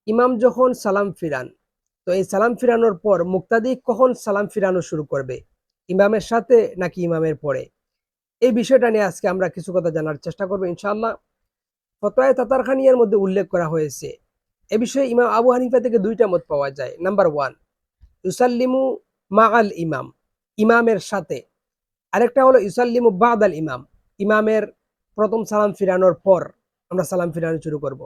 ইমাম যখন সালাম ফিরান, তো এই সালাম ফিরানোর পর মুক্তাদি কখন সালাম ফিরানো শুরু করবে, ইমামের সাথে নাকি ইমামের পরে? এই বিষয়টা নিয়ে আজকে আমরা কিছু কথা জানার চেষ্টা করবো ইনশাআল্লাহ। ফতোয়ায়ে তাতারখানিয়ার মধ্যে উল্লেখ করা হয়েছে, এ বিষয়ে ইমাম আবু হানিফা থেকে দুইটা মত পাওয়া যায়। নাম্বার ওয়ান, ইউসাল্লিমু মাআল ইমাম, ইমামের সাথে। আরেকটা হলো ইউসাল্লিমু বাদাল ইমাম, ইমামের প্রথম সালাম ফিরানোর পর আমরা সালাম ফিরানো শুরু করব।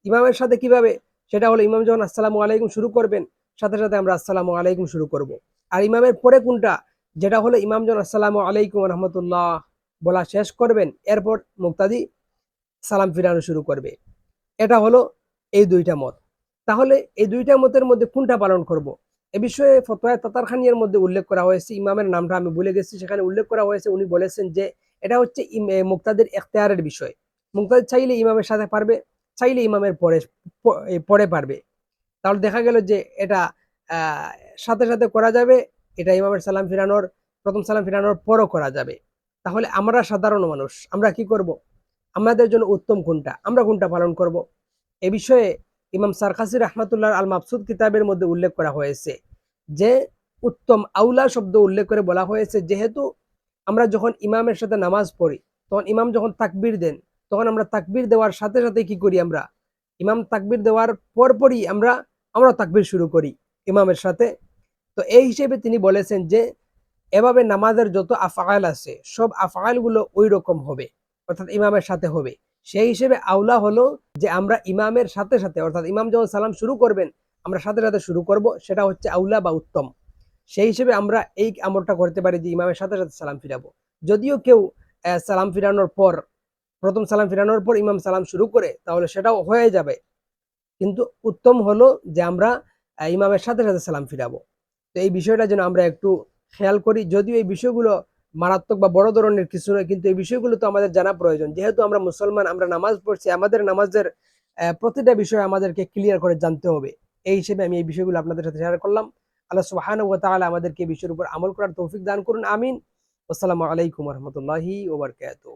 ইমামের সাথে কিভাবে? সেটা হলো ইমাম যখন আসসালামু আলাইকুম শুরু করবেন, সাথে সাথে আমরা আসসালামু আলাইকুম শুরু করব। আর ইমামের পরে কোনটা? যেটা হলো ইমাম যখন আসসালামু আলাইকুম রহমতুল্লাহ বলা শেষ করবেন, এরপর মুক্তাদি সালাম ফিরানো শুরু করবে। এটা হলো এই দুইটা মত। তাহলে এই দুইটা মতের মধ্যে কোনটা পালন করব? এ বিষয়ে ফতোয়া তাতারখানিয়ার মধ্যে উল্লেখ করা হয়েছে, ইমামের নামটা আমি ভুলে গেছি, সেখানে উল্লেখ করা হয়েছে, উনি বলেছেন যে এটা হচ্ছে মুক্তাদির এখতিয়ারের বিষয়। মুক্তাদি চাইলে ইমামের সাথে পারবে, চাইলে ইমামের পরে পরে পারবে। তাহলে দেখা গেল যে এটা সাথে সাথে করা যাবে, এটা ইমামের সালাম ফিরানোর প্রথম সালাম ফিরানোর পরও করা যাবে। তাহলে আমরা সাধারণ মানুষ আমরা কি করব? আমাদের জন্য উত্তম কোনটা, আমরা কোনটা পালন করব? এ বিষয়ে ইমাম সারকাসি রহমাতুল্লাহ আল মাবসুদ কিতাবের মধ্যে উল্লেখ করা হয়েছে যে উত্তম আউলা শব্দ উল্লেখ করে বলা হয়েছে, যেহেতু আমরা যখন ইমামের সাথে নামাজ পড়ি, তখন ইমাম যখন তাকবীর দেন, তখন আমরা তাকবীর দেওয়ার সাথে সাথে কি করি? আমরা ইমাম তাকবীর দেওয়ার পরপরই আমরা তাকবীর শুরু করি ইমামের সাথে। তো এই হিসেবে তিনি বলেছেন যে এভাবে নামাজের যত আফআল আছে সব আফআল গুলো ওই রকম হবে, অর্থাৎ ইমামের সাথে হবে। সেই হিসেবে আউলা হলো যে আমরা ইমামের সাথে সাথে, অর্থাৎ ইমাম যখন সালাম শুরু করবেন আমরা সাথে সাথে শুরু করব, সেটা হচ্ছে আউলা বা উত্তম। সেই হিসেবে আমরা এই আমলটা করতে পারি যে ইমামের সাথে সাথে সালাম ফিরাবো। যদিও কেউ সালাম ফিরানোর পর, প্রথম সালাম ফিরানোর পর ইমাম সালাম শুরু করে, তাহলে সেটাও হয়ে যাবে, কিন্তু উত্তম হলো যে আমরা ইমামের সাথে সাথে সালাম ফিরাবো। তো এই বিষয়টা যেন আমরা একটু খেয়াল করি। যদিও এই বিষয়গুলো মারাত্মক বা বড় ধরনের কিছু নয়, কিন্তু এই বিষয়গুলো তো আমাদের জানা প্রয়োজন। যেহেতু আমরা মুসলমান, আমরা নামাজ পড়ছি, আমাদের নামাজের প্রতিটা বিষয় আমাদেরকে ক্লিয়ার করে জানতে হবে। এই হিসেবে আমি এই বিষয়গুলো আপনাদের সাথে শেয়ার করলাম। আল্লাহ সুবহানাহু ওয়া তাআলা আমাদেরকে এই বিষয়ের উপর আমল করার তৌফিক দান করুন, আমিন। আসসালামু আলাইকুম ওয়া রাহমাতুল্লাহি ওয়া বারাকাতুহু।